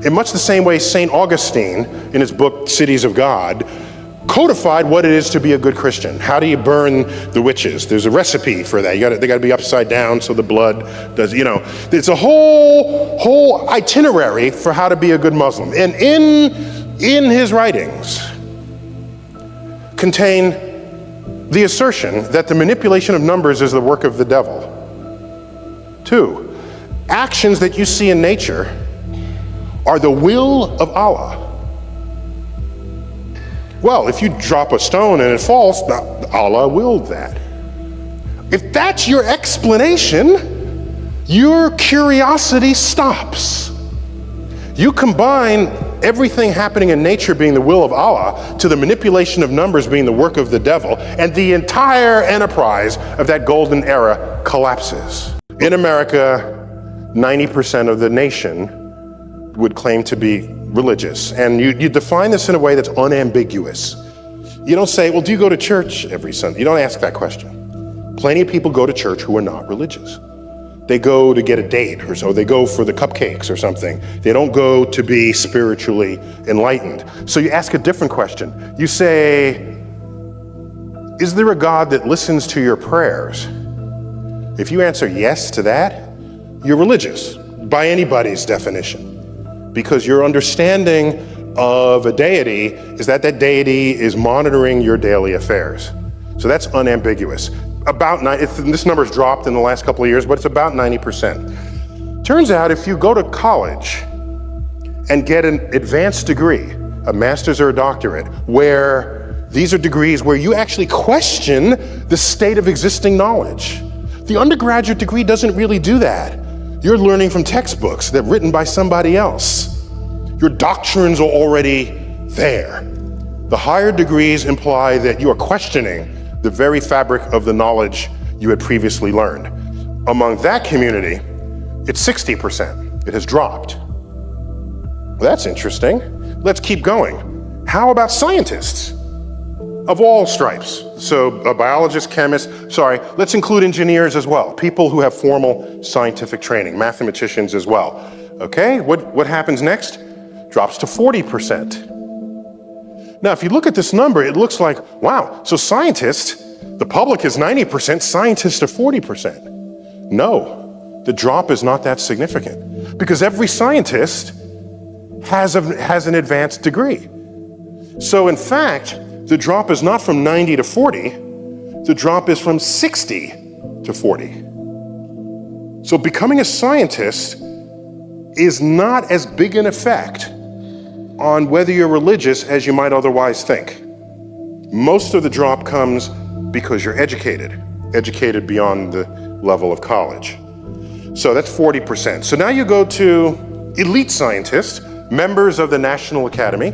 In much the same way St. Augustine, in his book, Cities of God, codified what it is to be a good Christian. How do you burn the witches? There's a recipe for that. They got to be upside down so the blood does, It's a whole itinerary for how to be a good Muslim. And in his writings contain the assertion that the manipulation of numbers is the work of the devil. 2, actions that you see in nature are the will of Allah. Well, if you drop a stone and it falls, Allah willed that. If that's your explanation, your curiosity stops. You combine everything happening in nature being the will of Allah to the manipulation of numbers being the work of the devil, and the entire enterprise of that golden era collapses. In America, 90% of the nation would claim to be religious. And you define this in a way that's unambiguous. You don't say, well, do you go to church every Sunday? You don't ask that question. Plenty of people go to church who are not religious. They go to get a date or so. They go for the cupcakes or something. They don't go to be spiritually enlightened. So you ask a different question. You say, is there a God that listens to your prayers? If you answer yes to that, you're religious by anybody's definition. Because your understanding of a deity is that deity is monitoring your daily affairs. So that's unambiguous. This number's dropped in the last couple of years, but it's about 90%. Turns out if you go to college and get an advanced degree, a master's or a doctorate, where these are degrees where you actually question the state of existing knowledge. The undergraduate degree doesn't really do that. You're learning from textbooks that are written by somebody else. Your doctrines are already there. The higher degrees imply that you are questioning the very fabric of the knowledge you had previously learned. Among that community, it's 60%. It has dropped. Well, that's interesting. Let's keep going. How about scientists of all stripes? So biologists, chemists, let's include engineers as well. People who have formal scientific training, mathematicians as well. Okay, what happens next? Drops to 40%. Now, if you look at this number, it looks like, wow, so scientists, the public is 90%, scientists are 40%. No, the drop is not that significant because every scientist has an advanced degree. So in fact, the drop is not from 90 to 40, the drop is from 60 to 40. So becoming a scientist is not as big an effect on whether you're religious as you might otherwise think. Most of the drop comes because you're educated beyond the level of college. So that's 40%. So now you go to elite scientists, members of the National Academy,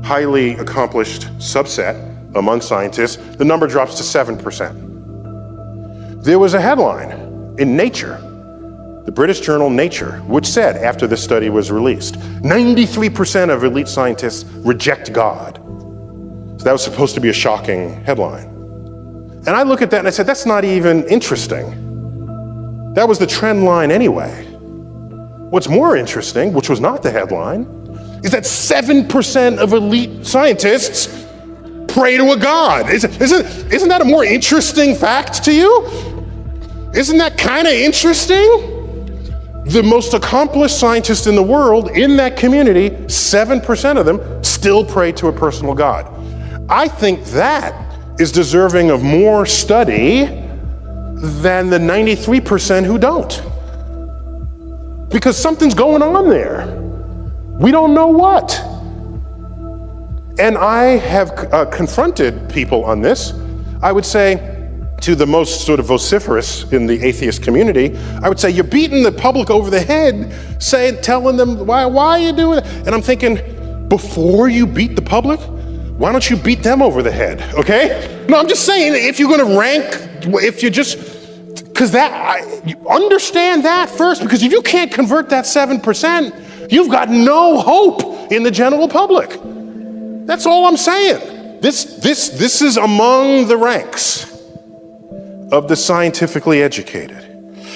highly accomplished subset among scientists, the number drops to 7%. There was a headline in Nature, the British journal Nature, which said after this study was released, 93% of elite scientists reject God. So that was supposed to be a shocking headline. And I look at that and I said, that's not even interesting. That was the trend line anyway. What's more interesting, which was not the headline, is that 7% of elite scientists pray to a God. Isn't that a more interesting fact to you? Isn't that kind of interesting? The most accomplished scientists in the world in that community, 7% of them still pray to a personal God. I think that is deserving of more study than the 93% who don't. Because something's going on there. We don't know what. And I have confronted people on this. I would say to the most sort of vociferous in the atheist community, I would say, you're beating the public over the head, telling them, why are you doing it? And I'm thinking, before you beat the public, why don't you beat them over the head, okay? No, I'm just saying, if you're gonna rank, you understand that first, because if you can't convert that 7%, you've got no hope in the general public. That's all I'm saying. This is among the ranks of the scientifically educated.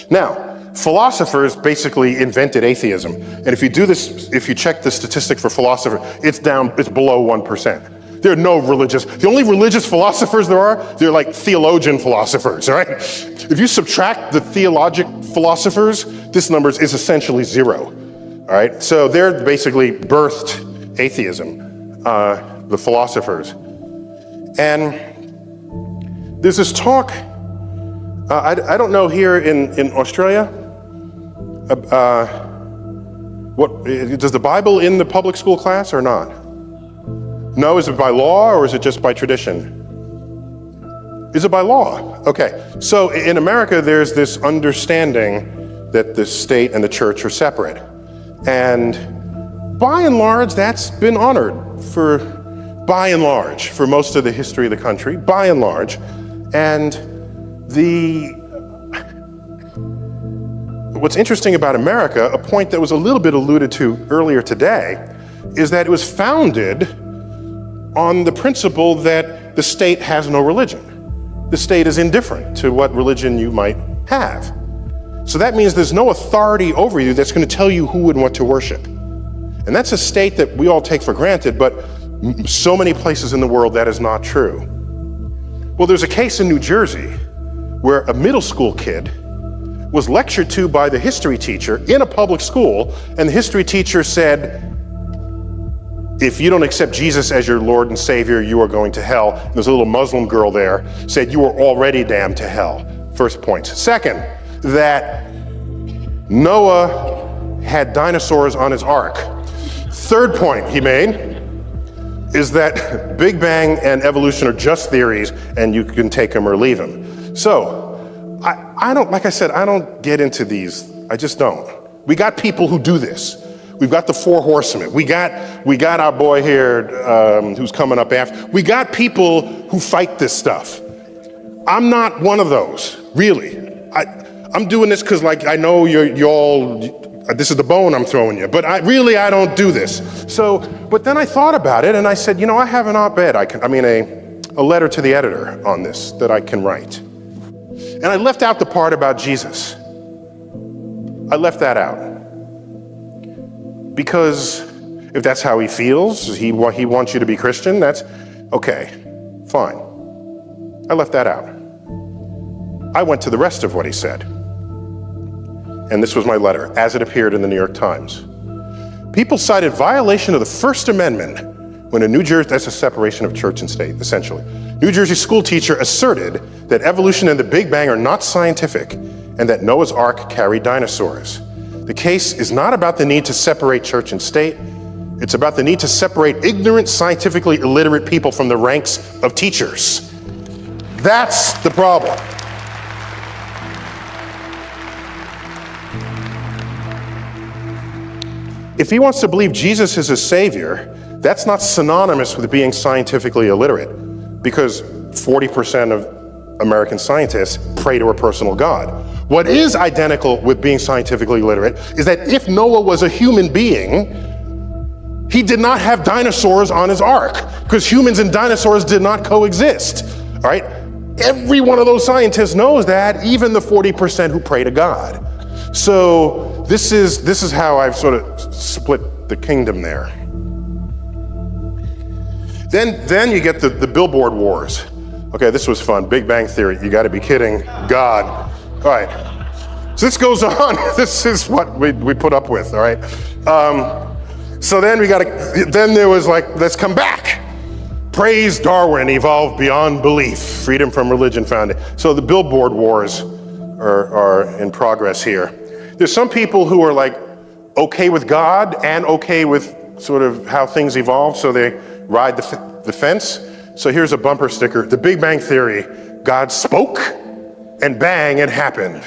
Now, philosophers basically invented atheism. And if you do this, if you check the statistic for philosophers, it's below 1%. There are no the only religious philosophers there are, they're like theologian philosophers, all right? If you subtract the theologic philosophers, this number is essentially zero, all right? So they're basically birthed atheism, the philosophers. And there's this talk, I don't know here in Australia, what does the Bible in the public school class or not? No, is it by law or is it just by tradition? Is it by law? Okay, so in America there's this understanding that the state and the church are separate. And by and large, that's been honored by and large, for most of the history of the country, by and large. And what's interesting about America, a point that was a little bit alluded to earlier today, is that it was founded on the principle that the state has no religion. The state is indifferent to what religion you might have. So that means there's no authority over you that's going to tell you who and what to worship. And that's a state that we all take for granted, but so many places in the world that is not true. Well, there's a case in New Jersey where a middle school kid was lectured to by the history teacher in a public school, and the history teacher said, if you don't accept Jesus as your Lord and Savior, you are going to hell. There's a little Muslim girl there, said you are already damned to hell. First point. Second, that Noah had dinosaurs on his ark. Third point he made is that Big Bang and evolution are just theories and you can take them or leave them. So, I don't, like I said, I don't get into these. I just don't. We got people who do this. We've got the four horsemen. We got our boy here who's coming up after. We got people who fight this stuff. I'm not one of those, really. I'm doing this because, like, I know you're all, this is the bone I'm throwing you, but I don't do this. So, but then I thought about it and I said, I have an op-ed, a letter to the editor on this that I can write. And I left out the part about Jesus. I left that out. Because if that's how he feels, he wants you to be Christian, that's okay, fine. I left that out. I went to the rest of what he said. And this was my letter, as it appeared in the New York Times. People cited violation of the First Amendment when that's a separation of church and state, essentially. New Jersey school teacher asserted that evolution and the Big Bang are not scientific and that Noah's Ark carried dinosaurs. The case is not about the need to separate church and state. It's about the need to separate ignorant, scientifically illiterate people from the ranks of teachers. That's the problem. If he wants to believe Jesus is his savior, that's not synonymous with being scientifically illiterate, because 40% of American scientists pray to a personal God. What is identical with being scientifically literate is that if Noah was a human being, he did not have dinosaurs on his ark, because humans and dinosaurs did not coexist, all right? Every one of those scientists knows that, even the 40% who pray to God. So this is how I've sort of split the kingdom there. Then you get the billboard wars. Okay, this was fun. Big Bang Theory. You got to be kidding. God. All right. So this goes on. This is what we put up with. All right. So then then there was like, let's come back. Praise Darwin, evolved beyond belief. Freedom from religion found it. So the billboard wars are in progress here. There's some people who are like okay with God and okay with sort of how things evolve, so they ride the fence. So here's a bumper sticker: the Big Bang Theory, God spoke and bang, it happened,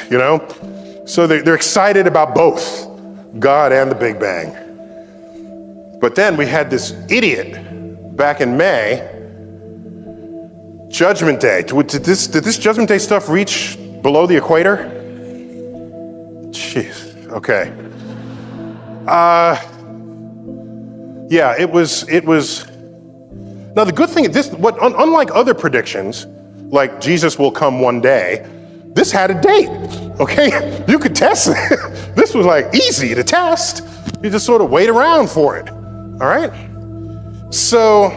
So they're excited about both God and the Big Bang. But then we had this idiot back in May, Judgment Day. Did this Judgment Day stuff reach below the equator? Jeez, okay. Yeah, it was. Now the good thing, unlike other predictions, like Jesus will come one day, This had a date, okay? You could test it. This was like easy to test. You just sort of wait around for it, all right? So,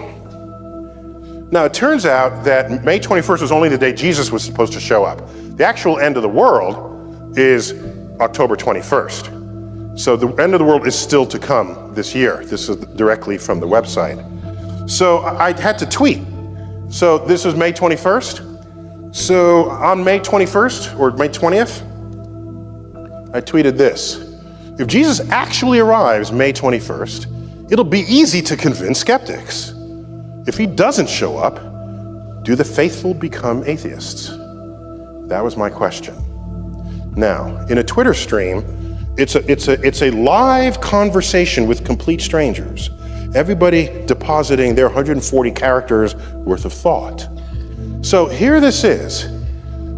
now it turns out that May 21st was only the day Jesus was supposed to show up. The actual end of the world is October 21st. So the end of the world is still to come this year. This is directly from the website. So I had to tweet. So this was May 21st. So on May 21st or May 20th, I tweeted this. If Jesus actually arrives May 21st, it'll be easy to convince skeptics. If he doesn't show up, do the faithful become atheists? That was my question. Now, in a Twitter stream, it's a live conversation with complete strangers. Everybody depositing their 140 characters worth of thought. So here this is.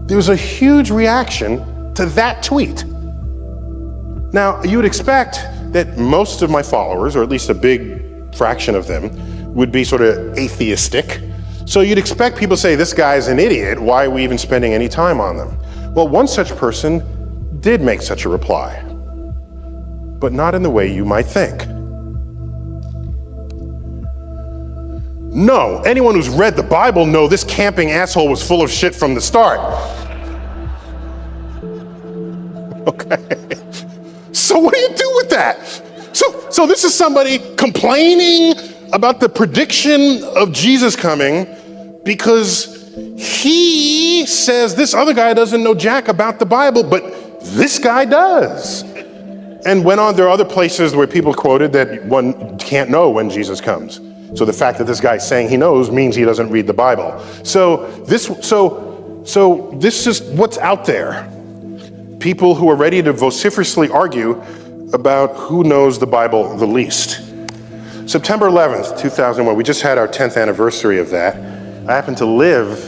There was a huge reaction to that tweet. Now, you would expect that most of my followers, or at least a big fraction of them, would be sort of atheistic. So you'd expect people to say, this guy's an idiot, why are we even spending any time on them? Well, one such person did make such a reply, but not in the way you might think. No, anyone who's read the Bible knows this camping asshole was full of shit from the start. Okay. So what do you do with that? So this is somebody complaining about the prediction of Jesus coming because he says this other guy doesn't know jack about the Bible, but this guy does. And went on, there are other places where people quoted that one can't know when Jesus comes. So the fact that this guy's saying he knows means he doesn't read the Bible. So this is what's out there. People who are ready to vociferously argue about who knows the Bible the least. September 11th, 2001, we just had our 10th anniversary of that. I happen to live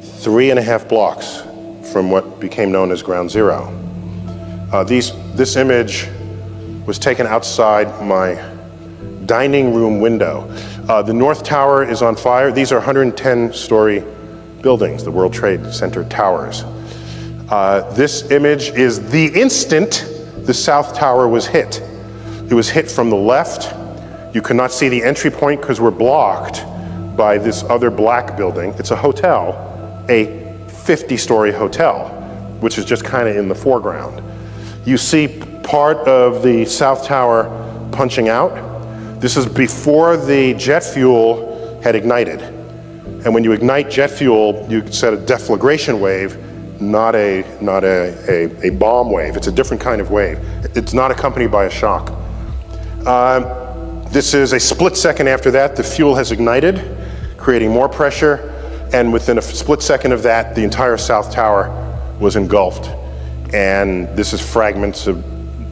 3.5 blocks from what became known as Ground Zero. This image was taken outside my dining room window. The North Tower is on fire. These are 110-story buildings, the World Trade Center towers. This image is the instant the South Tower was hit. It was hit from the left. You could not see the entry point because we're blocked by this other black building. It's a hotel, a 50-story hotel, which is just kind of in the foreground. You see part of the South Tower punching out. This is before the jet fuel had ignited. And when you ignite jet fuel, you set a deflagration wave, not a bomb wave. It's a different kind of wave. It's not accompanied by a shock. This is a split second after that, the fuel has ignited, creating more pressure, and within a split second of that, the entire South Tower was engulfed. And this is fragments of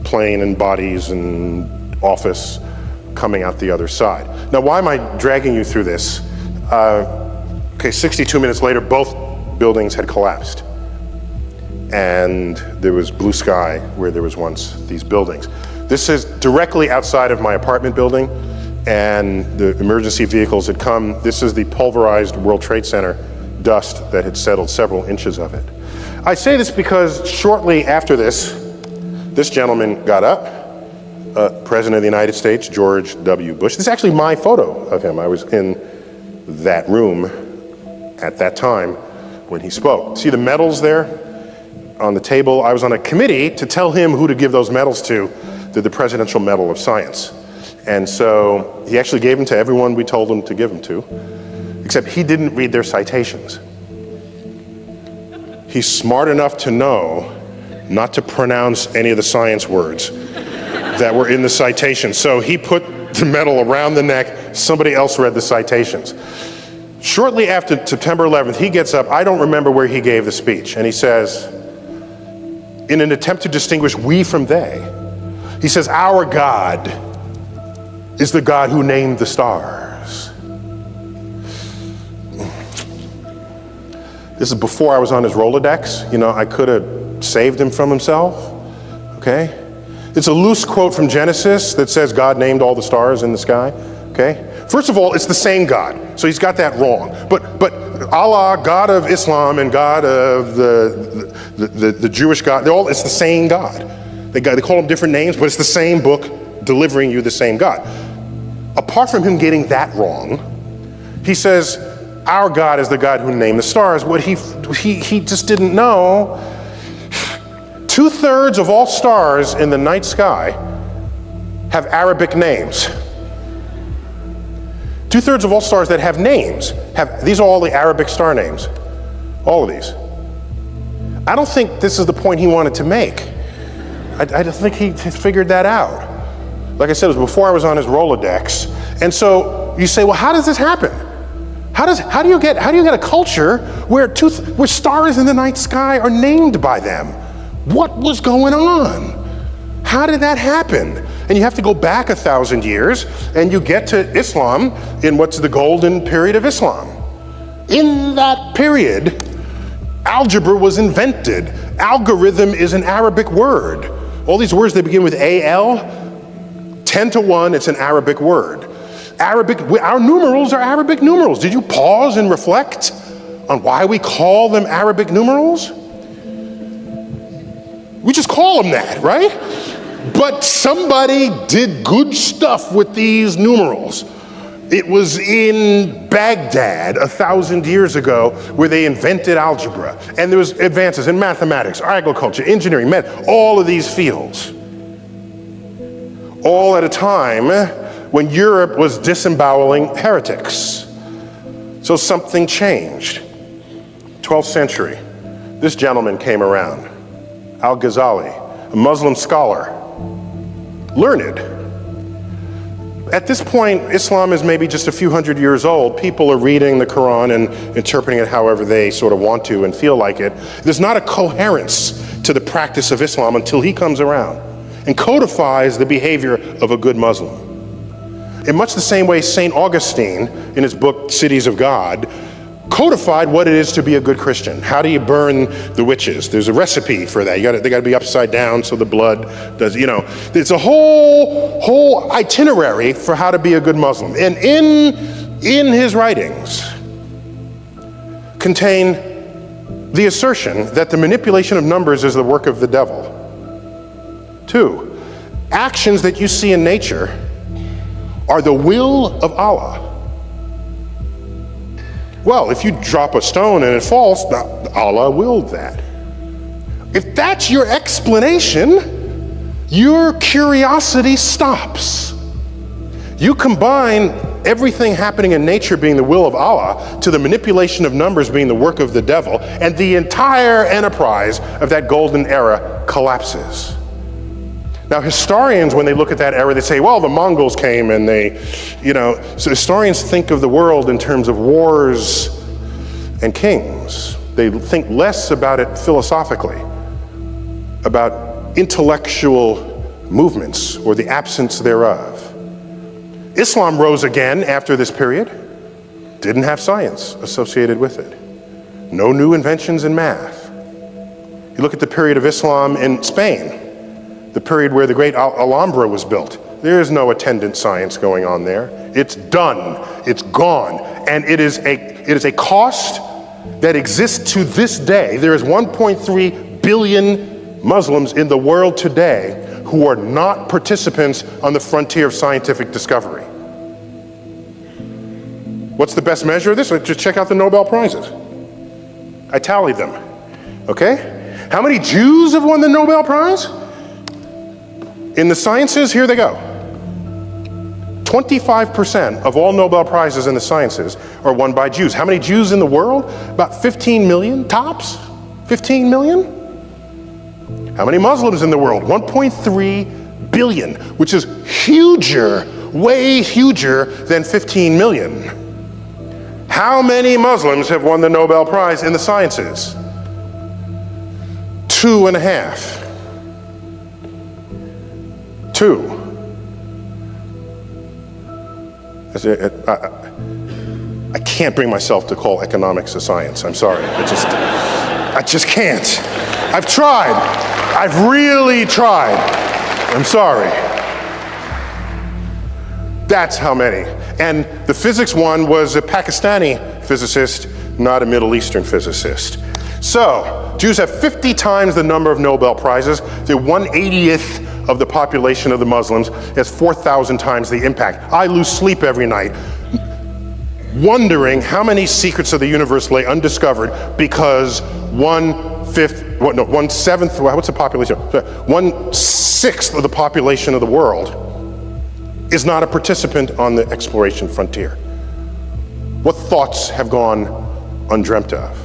plane and bodies and office coming out the other side. Now, why am I dragging you through this? 62 minutes later, both buildings had collapsed. And there was blue sky where there was once these buildings. This is directly outside of my apartment building, and the emergency vehicles had come. This is the pulverized World Trade Center dust that had settled several inches of it. I say this because shortly after this gentleman got up, President of the United States, George W. Bush. This is actually my photo of him. I was in that room at that time when he spoke. See the medals there on the table? I was on a committee to tell him who to give those medals to, the Presidential Medal of Science. And so he actually gave them to everyone we told him to give them to, except he didn't read their citations. He's smart enough to know not to pronounce any of the science words that were in the citation. So he put the medal around the neck, somebody else read the citations. Shortly after September 11th, he gets up, I don't remember where he gave the speech, and he says, in an attempt to distinguish we from they, he says, our God is the God who named the stars. This is before I was on his Rolodex. You know, I could have saved him from himself, okay? It's a loose quote from Genesis that says God named all the stars in the sky, Okay? First of all, it's the same God, so he's got that wrong. But Allah, God of Islam, and God of the Jewish God, it's the same God. They call them different names, but it's the same book delivering you the same God. Apart from him getting that wrong, he says, our God is the God who named the stars. What he just didn't know, 2/3 of all stars in the night sky have Arabic names. 2/3 of all stars that have names these are all the Arabic star names. All of these. I don't think this is the point he wanted to make. I just think he figured that out. Like I said, it was before I was on his Rolodex. And so you say, well, how does this happen? How do you get a culture where stars in the night sky are named by them? What was going on? How did that happen? And you have to go back 1,000 years, and you get to Islam in what's the golden period of Islam. In that period, algebra was invented. Algorithm is an Arabic word. All these words, they begin with AL, 10 to 1, it's an Arabic word. Our numerals are Arabic numerals. Did you pause and reflect on why we call them Arabic numerals? We just call them that, right? But somebody did good stuff with these numerals. It was in Baghdad 1,000 years ago where they invented algebra. And there was advances in mathematics, agriculture, engineering, all of these fields. All at a time when Europe was disemboweling heretics. So something changed. 12th century, this gentleman came around, Al-Ghazali, a Muslim scholar, learned. At this point, Islam is maybe just a few hundred years old. People are reading the Quran and interpreting it however they sort of want to and feel like it. There's not a coherence to the practice of Islam until he comes around and codifies the behavior of a good Muslim. In much the same way St. Augustine, in his book Cities of God, codified what it is to be a good Christian. How do you burn the witches? There's a recipe for that. They got to be upside down so the blood does, It's a whole itinerary for how to be a good Muslim. And in his writings contain the assertion that the manipulation of numbers is the work of the devil. 2, actions that you see in nature are the will of Allah. Well, if you drop a stone and it falls, Allah willed that. If that's your explanation, your curiosity stops. You combine everything happening in nature being the will of Allah to the manipulation of numbers being the work of the devil, and the entire enterprise of that golden era collapses. Now, historians, when they look at that era, they say, well, the Mongols came and so historians think of the world in terms of wars and kings. They think less about it philosophically, about intellectual movements or the absence thereof. Islam rose again after this period, didn't have science associated with it. No new inventions in math. You look at the period of Islam in Spain, the period where the great Alhambra was built. There is no attendant science going on there. It's done, it's gone, and it is a cost that exists to this day. There is 1.3 billion Muslims in the world today who are not participants on the frontier of scientific discovery. What's the best measure of this? Just check out the Nobel Prizes. I tallied them, okay? How many Jews have won the Nobel Prize? In the sciences, here they go. 25% of all Nobel Prizes in the sciences are won by Jews. How many Jews in the world? About 15 million tops? 15 million? How many Muslims in the world? 1.3 billion, which is huger, way huger than 15 million. How many Muslims have won the Nobel Prize in the sciences? 2.5. 2. I can't bring myself to call economics a science. I'm sorry. I just can't. I've tried. I've really tried. I'm sorry. That's how many. And the physics one was a Pakistani physicist, not a Middle Eastern physicist. So, Jews have 50 times the number of Nobel Prizes. They're 1/80th of the population of the Muslims. Has 4,000 times the impact. I lose sleep every night wondering how many secrets of the universe lay undiscovered because 1/6th of the population of the world is not a participant on the exploration frontier. What thoughts have gone undreamt of?